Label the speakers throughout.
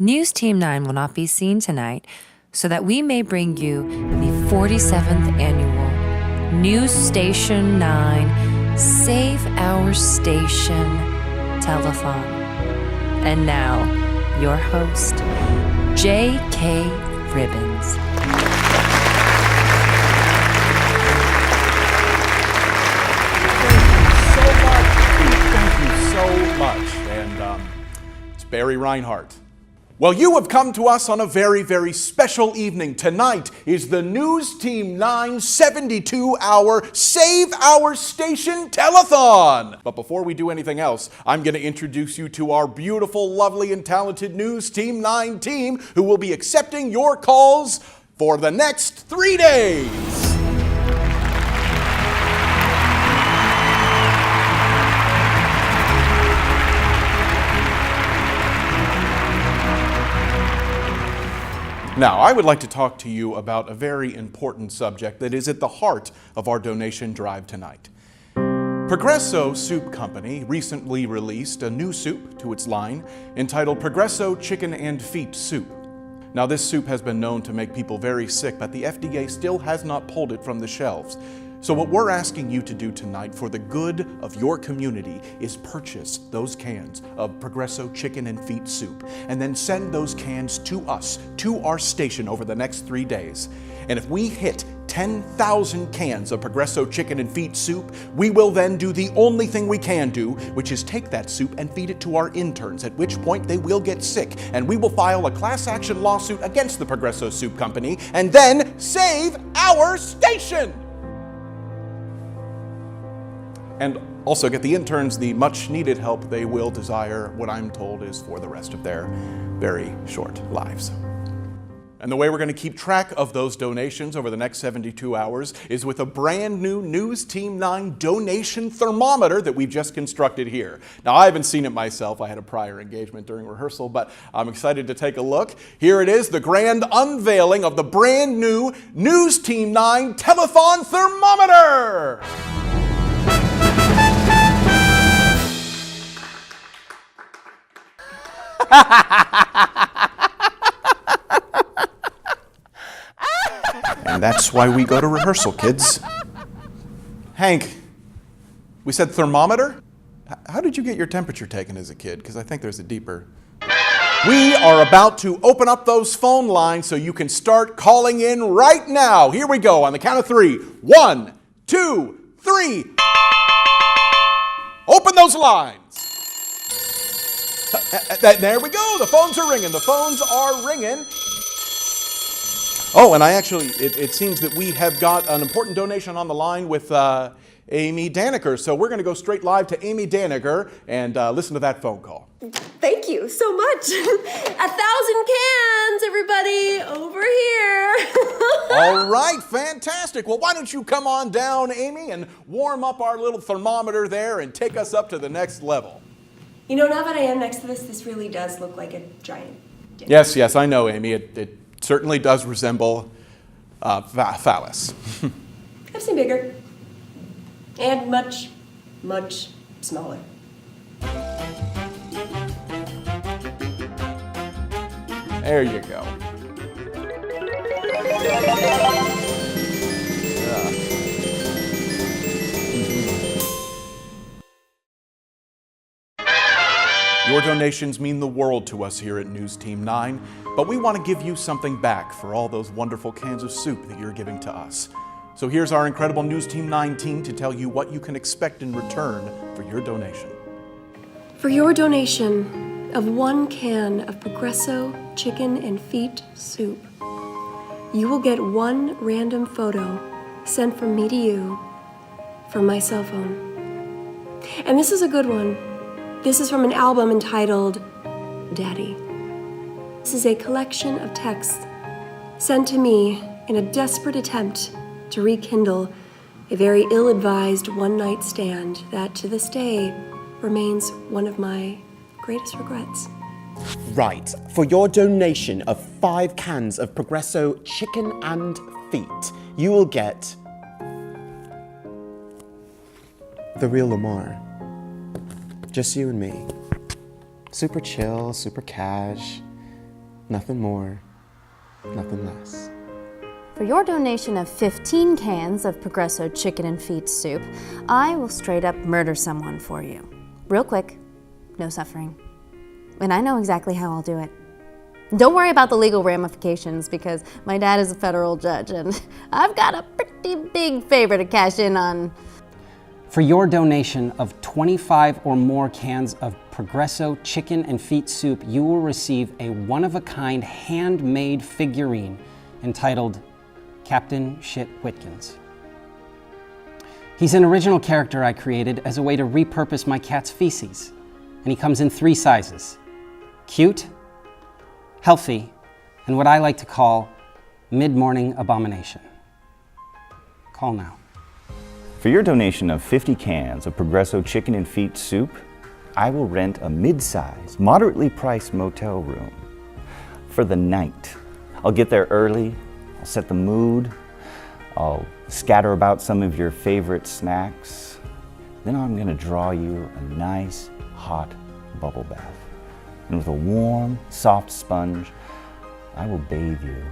Speaker 1: News Team 9 will not be seen tonight, so that we may bring you the 47th annual News Station 9 Save Our Station Telethon. And now, your host, J.K. Ribbons.
Speaker 2: Thank you so much. And it's Barry Reinhardt. Well, you have come to us on a very, very special evening. Tonight is the News Team 9 72-hour Save Our Station Telethon. But before we do anything else, I'm going to introduce you to our beautiful, lovely, and talented News Team 9 team who will be accepting your calls for the next 3 days. Now, I would like to talk to you about a very important subject that is at the heart of our donation drive tonight. Progresso Soup Company recently released a new soup to its line entitled Progresso Chicken and Feet Soup. Now, this soup has been known to make people very sick, but the FDA still has not pulled it from the shelves. So what we're asking you to do tonight for the good of your community is purchase those cans of Progresso Chicken and Feet Soup and then send those cans to us, to our station over the next 3 days. And if we hit 10,000 cans of Progresso Chicken and Feet Soup, we will then do the only thing we can do, which is take that soup and feed it to our interns, at which point they will get sick, and we will file a class action lawsuit against the Progresso Soup Company and then save our station! And also get the interns the much needed help they will desire, what I'm told is for the rest of their very short lives. And the way we're going to keep track of those donations over the next 72 hours is with a brand new News Team 9 donation thermometer that we've just constructed here. Now, I haven't seen it myself. I had a prior engagement during rehearsal, but I'm excited to take a look. Here it is, the grand unveiling of the brand new News Team 9 Telethon thermometer. And that's why we go to rehearsal, kids. Hank, we said thermometer? How did you get your temperature taken as a kid? Because I think there's a deeper... We are about to open up those phone lines so you can start calling in right now. Here we go on the count of 3. 1, 2, 3. Open those lines. There we go. The phones are ringing. The phones are ringing. Oh, and it seems that we have got an important donation on the line with Amy Daniker. So we're going to go straight live to Amy Daniker and listen to that phone call.
Speaker 3: Thank you so much. 1,000 cans, everybody, over here.
Speaker 2: All right, fantastic. Well, why don't you come on down, Amy, and warm up our little thermometer there and take us up to the next level.
Speaker 3: You know, now that I am next to this really does look like a giant dick.
Speaker 2: Yes, I know, Amy. It certainly does resemble phallus.
Speaker 3: I've seen bigger. And much, much smaller.
Speaker 2: There you go. Your donations mean the world to us here at News Team 9, but we want to give you something back for all those wonderful cans of soup that you're giving to us. So here's our incredible News Team 9 team to tell you what you can expect in return for your donation.
Speaker 3: For your donation of 1 can of Progresso Chicken and Feet Soup, you will get 1 random photo sent from me to you from my cell phone. And this is a good one. This is from an album entitled Daddy. This is a collection of texts sent to me in a desperate attempt to rekindle a very ill-advised one-night stand that to this day remains one of my greatest regrets.
Speaker 4: Right, for your donation of 5 cans of Progresso Chicken and Feet, you will get the real Lamar. Just you and me. Super chill, super cash. Nothing more, nothing less.
Speaker 5: For your donation of 15 cans of Progresso chicken and feet soup, I will straight up murder someone for you. Real quick, no suffering. And I know exactly how I'll do it. Don't worry about the legal ramifications because my dad is a federal judge and I've got a pretty big favor to cash in on.
Speaker 6: For your donation of 25 or more cans of Progresso chicken and feet soup, you will receive a one-of-a-kind handmade figurine entitled Captain Shit Whitkins. He's an original character I created as a way to repurpose my cat's feces, and he comes in 3 sizes: cute, healthy, and what I like to call mid-morning abomination. Call now.
Speaker 7: For your donation of 50 cans of Progresso chicken and feet soup, I will rent a mid-size, moderately priced motel room for the night. I'll get there early, I'll set the mood, I'll scatter about some of your favorite snacks. Then I'm gonna draw you a nice, hot bubble bath. And with a warm, soft sponge, I will bathe you.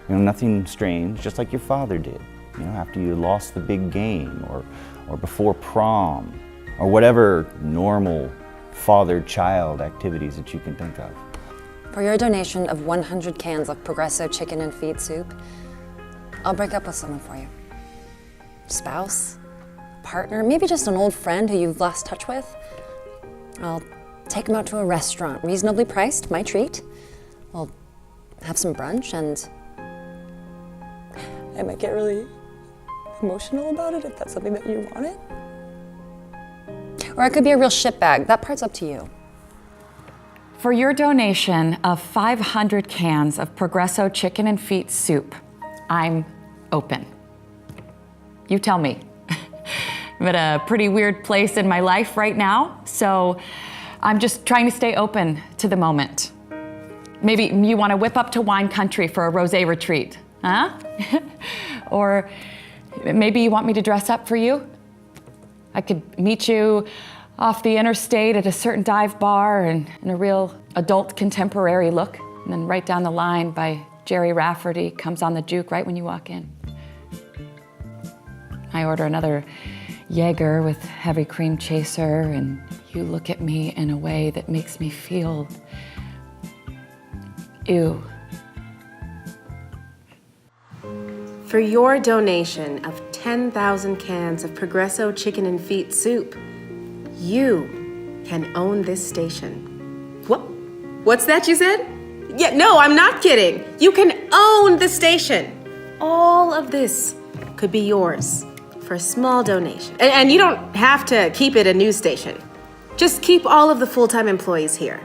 Speaker 7: You know, nothing strange, just like your father did. You know, after you lost the big game, or before prom, or whatever normal father-child activities that you can think of.
Speaker 1: For your donation of 100 cans of Progresso chicken and feet soup, I'll break up with someone for you. Spouse, partner, maybe just an old friend who you've lost touch with. I'll take them out to a restaurant, reasonably priced, my treat. We'll have some brunch and I might get really emotional about it if that's something that you wanted. Or it could be a real shitbag. That part's up to you.
Speaker 8: For your donation of 500 cans of Progresso chicken and feet soup, I'm open. You tell me. I'm at a pretty weird place in my life right now, so I'm just trying to stay open to the moment. Maybe you want to whip up to wine country for a rosé retreat, huh? Or maybe you want me to dress up for you. I could meet you off the interstate at a certain dive bar in a real adult contemporary look, and then right down the line by Jerry Rafferty comes on the juke right when you walk in. I order another Jaeger with heavy cream chaser, and you look at me in a way that makes me feel ew.
Speaker 9: For your donation of 10,000 cans of Progresso chicken and feet soup, you can own this station. What? What's that you said? Yeah, no, I'm not kidding. You can own the station. All of this could be yours for a small donation. And you don't have to keep it a news station. Just keep all of the full-time employees here.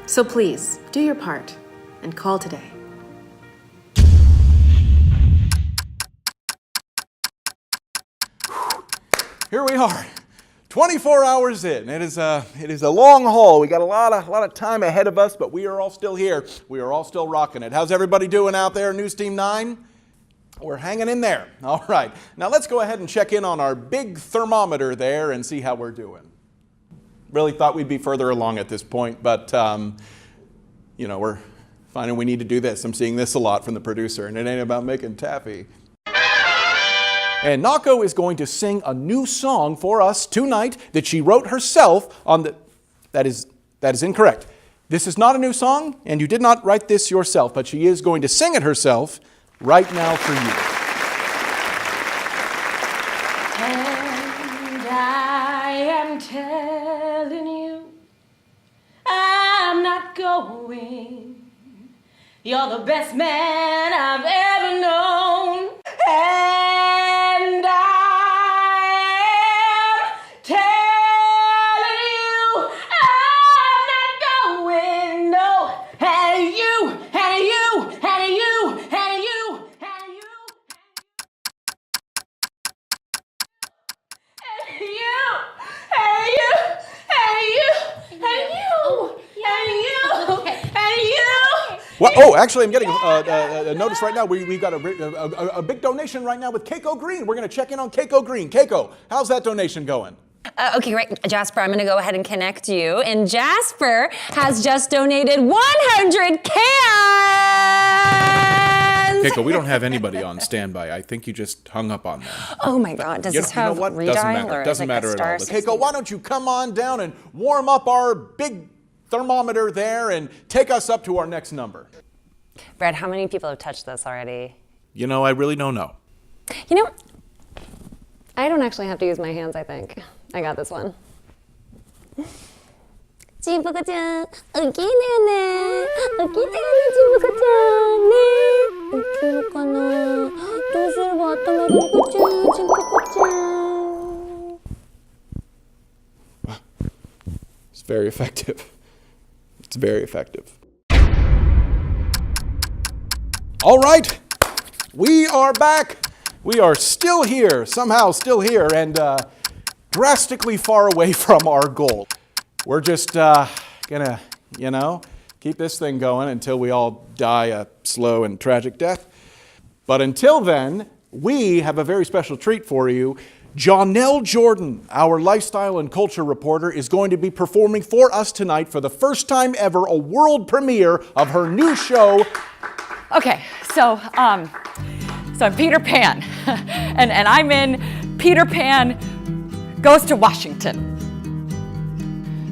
Speaker 9: So please, do your part and call today.
Speaker 2: Here we are, 24 hours in. It is a long haul. We got a lot of time ahead of us, but we are all still here. We are all still rocking it. How's everybody doing out there, News Team 9? We're hanging in there. All right. Now let's go ahead and check in on our big thermometer there and see how we're doing. Really thought we'd be further along at this point, but you know, we're finding we need to do this. I'm seeing this a lot from the producer, and it ain't about making taffy. And Nako is going to sing a new song for us tonight that she wrote herself on the... That is incorrect. This is not a new song, and you did not write this yourself, but she is going to sing it herself right now for you.
Speaker 10: And I am telling you, I'm not going. You're the best man I've ever known. And I am telling you, I'm not going, no. And you, and you, and you, and you, and you, and you, and you, and you, and you, and you.
Speaker 2: Well, oh, actually, I'm getting a notice right now. We've got a big donation right now with Keiko Green. We're going to check in on Keiko Green. Keiko, how's that donation going?
Speaker 11: Okay, great. Jasper, I'm going to go ahead and connect you. And Jasper has just donated 100 cans!
Speaker 2: Keiko, we don't have anybody on standby. I think you just hung up on them.
Speaker 11: Oh my God, does this have redial?
Speaker 2: Doesn't matter. Doesn't matter at all. Keiko, why don't you come on down and warm up our big thermometer there and take us up to our next number.
Speaker 11: Brad, how many people have touched this already?
Speaker 2: You know, I really don't know.
Speaker 11: You know, I don't actually have to use my hands, I think. I got this one. 지부가짱, 어기네네, 어기네네 지부가짱, 네, 어기노까나, 도시를 왔다 말이가짱, 지부가짱.
Speaker 2: It's very effective. It's very effective. All right, we are back. We are still here, somehow still here, and drastically far away from our goal. We're just gonna, keep this thing going until we all die a slow and tragic death. But until then, we have a very special treat for you. Jonelle Jordan, our lifestyle and culture reporter, is going to be performing for us tonight for the first time ever, a world premiere of her new show.
Speaker 8: Okay, so I'm Peter Pan, and I'm in Peter Pan Goes to Washington.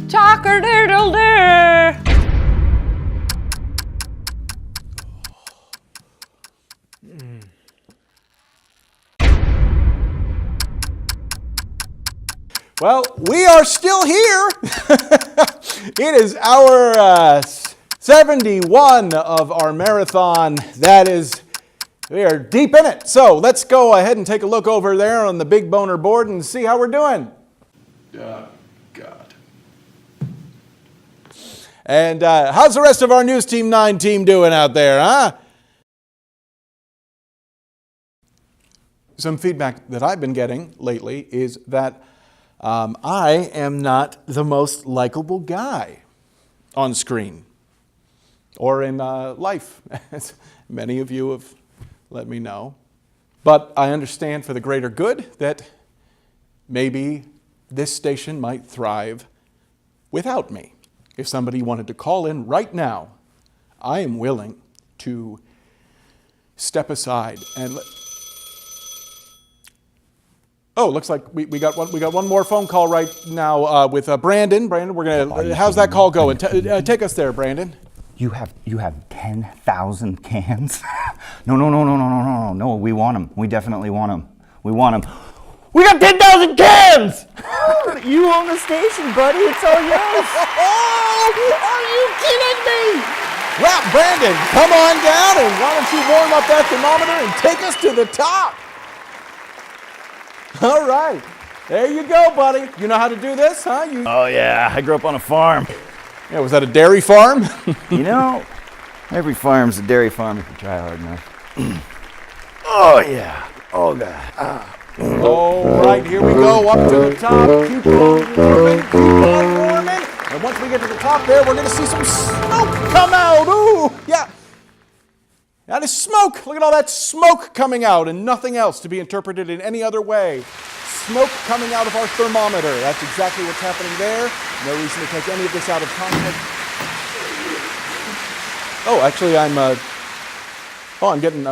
Speaker 8: Chock-a-doodle-doo.
Speaker 2: Well, we are still here. It is our 71 of our marathon. We are deep in it. So let's go ahead and take a look over there on the big boner board and see how we're doing. God. And how's the rest of our News Team 9 team doing out there, huh? Some feedback that I've been getting lately is that I am not the most likable guy on screen or in life, as many of you have let me know. But I understand for the greater good that maybe this station might thrive without me. If somebody wanted to call in right now, I am willing to step aside and Oh, looks like we got one more phone call right now with Brandon. Brandon, we're gonna. How's that call going? Take us there, Brandon.
Speaker 7: You have 10,000 cans? No. We want them. We definitely want them. We want them. We got 10,000 cans! You own the station, buddy. It's all yours.
Speaker 2: Are you kidding me? Well, Brandon, come on down and why don't you warm up that thermometer and take us to the top? All right. There you go, buddy. You know how to do this, huh?
Speaker 7: Oh, yeah. I grew up on a farm.
Speaker 2: Yeah, was that a dairy farm?
Speaker 7: Every farm's a dairy farm if you try hard enough. Oh, yeah. Oh, God.
Speaker 2: All right, here we go, up to the top. Keep on warming. And once we get to the top there, we're going to see some smoke come out. Ooh, yeah. That is smoke. Look at all that smoke coming out and nothing else to be interpreted in any other way. Smoke coming out of our thermometer. That's exactly what's happening there. No reason to take any of this out of context. Oh, actually, I'm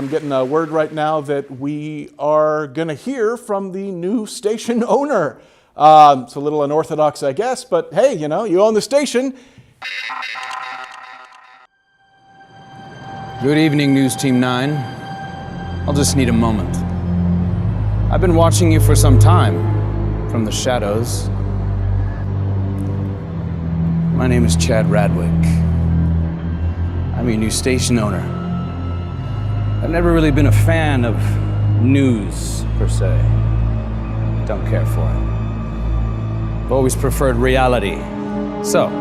Speaker 2: getting a word right now that we are going to hear from the new station owner. It's a little unorthodox, I guess, but hey, you own the station.
Speaker 12: Good evening, News Team 9. I'll just need a moment. I've been watching you for some time, from the shadows. My name is Chad Radwick. I'm your new station owner. I've never really been a fan of news, per se. Don't care for it. I've always preferred reality. So,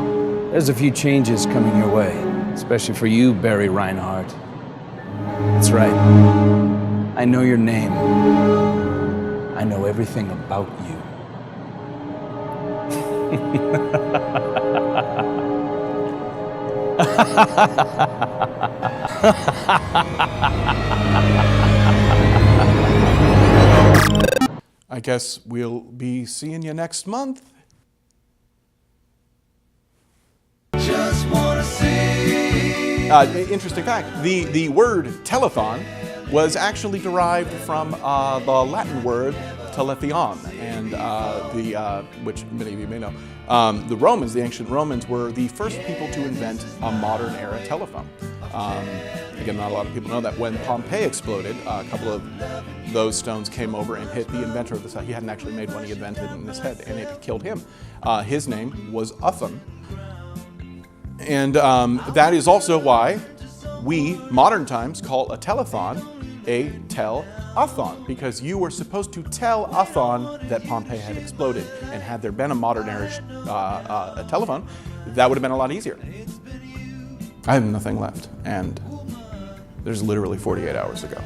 Speaker 12: there's a few changes coming your way, especially for you, Barry Reinhardt. That's right. I know your name. I know everything about you.
Speaker 2: I I guess we'll be seeing you next month.
Speaker 13: Just wanna see.
Speaker 2: Interesting fact, the word telethon was actually derived from the Latin word telethon, and which many of you may know. The Romans, the ancient Romans, were the first people to invent a modern era telephone. Again, not a lot of people know that when Pompeii exploded, a couple of those stones came over and hit the inventor of the site. He hadn't actually made one, he invented it in his head, and it killed him. His name was Uthon. And that is also why we, modern times, call a telethon a tell-a-thon, because you were supposed to tell Uthon that Pompeii had exploded. And had there been a modern era telephone, that would have been a lot easier. I have nothing left, and there's literally 48 hours to go.